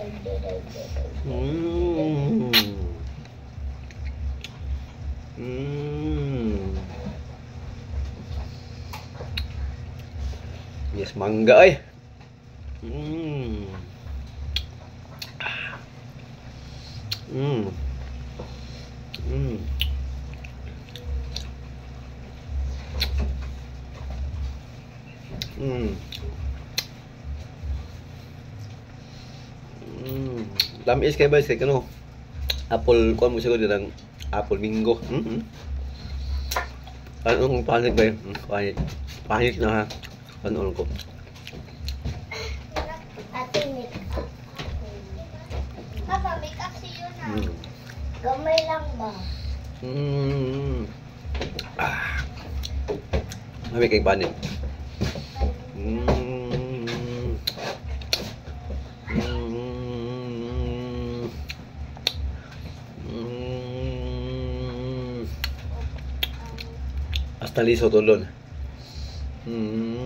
Mm. Mm. Yes, mangga ay. Mm. Mm. Mm. Mm. Mm. Tamis kayo ba? Kaya ano? Apple, kuha mo siguro ng apple mingo. Anong panit ba yun? Panit. Panit na ha. Ano ko? Ate, make up. Papa, make up siyo na. Gamay lang ba? May kay panit. Hasta liso tulon. Mm.